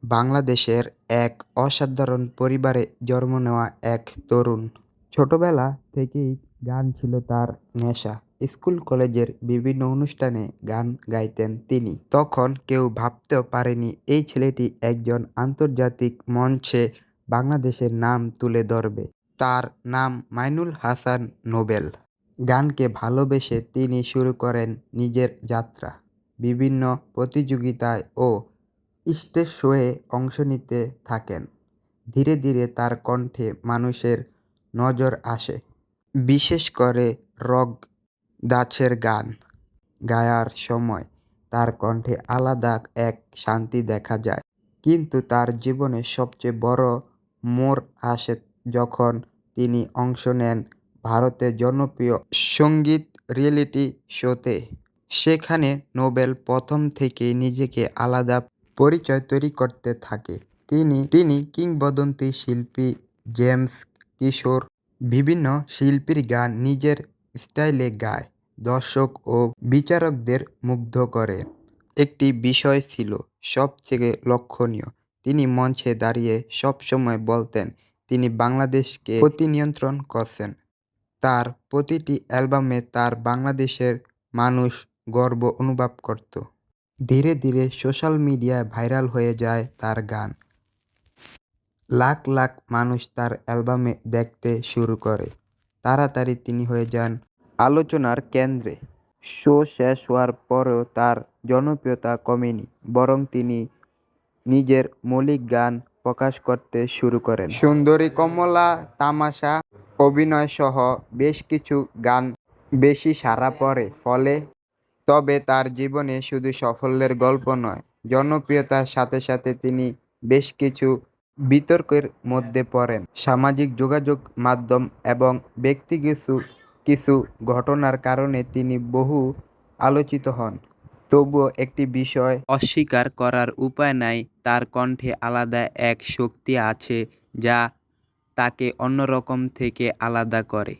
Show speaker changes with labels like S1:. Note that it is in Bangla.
S1: বাংলাদেশের এক অসাধারণ পরিবারে জন্ম নেওয়া এক তরুণ। ছোটবেলা থেকেই গান ছিল তার নেশা। স্কুল কলেজের বিভিন্ন অনুষ্ঠানে গান গাইতেন তিনি। তখন কেউ ভাবতেও পারেনি এই ছেলেটি একজন আন্তর্জাতিক মঞ্চে বাংলাদেশের নাম তুলে ধরবে। তার নাম মাইনুল হাসান নোবেল। গানকে ভালোবেসে তিনি শুরু করেন নিজের যাত্রা। বিভিন্ন প্রতিযোগিতায় ও স্টেজ শোয়ে অংশ নিতে থাকেন। ধীরে ধীরে তার কণ্ঠে মানুষের নজর আসে। বিশেষ করে রক ধাঁচের গান গায়ার সময় তার কণ্ঠে আলাদা এক শান্তি দেখা যায়। কিন্তু তার জীবনের সবচেয়ে বড় মোড় আসে যখন তিনি অংশ নেন ভারতের জনপ্রিয় সঙ্গীত রিয়েলিটি শোতে। সেখানে নোবেল প্রথম থেকেই নিজেকে আলাদা পরিচয় তৈরি করতে থাকে। তিনি কিংবদন্তি শিল্পী জেমস কিশোর বিভিন্ন শিল্পীর গান নিজের স্টাইলে গায়, দর্শক ও বিচারকদের মুগ্ধ করে। একটি বিষয় ছিল সবচেয়ে লক্ষণীয়, তিনি মঞ্চে দাঁড়িয়ে সবসময় বলতেন তিনি বাংলাদেশকে প্রতিনিয়ন্ত্রণ করছেন। তার প্রতিটি অ্যালবামে তার বাংলাদেশের মানুষ গর্ব অনুভব করত। ধীরে ধীরে সোশ্যাল মিডিয়ায় ভাইরাল হয়ে যায় তার গান। লাখ লাখ মানুষ তার অ্যালবামে দেখতে শুরু করে। তাড়াতাড়ি তিনি হয়ে যান আলোচনার কেন্দ্রে। শো শেষ হওয়ার পরেও তার জনপ্রিয়তা কমেনি, বরং তিনি নিজের মৌলিক গান প্রকাশ করতে শুরু করেন। সুন্দরী কমলা, তামাশা, অভিনয় সহ বেশ কিছু গান বেশি সাড়া পড়ে। তবে তার জীবনে শুধু সাফল্যের গল্প নয়, জনপ্রিয়তার সাথে সাথে তিনি বেশ কিছু বিতর্কের মধ্যে পড়েন। সামাজিক যোগাযোগ মাধ্যম এবং ব্যক্তিগত কিছু ঘটনার কারণে তিনি বহু আলোচিত হন। তবুও একটি বিষয় অস্বীকার করার উপায় নাই, তার কণ্ঠে আলাদা এক শক্তি আছে যা তাকে অন্যরকম থেকে আলাদা করে।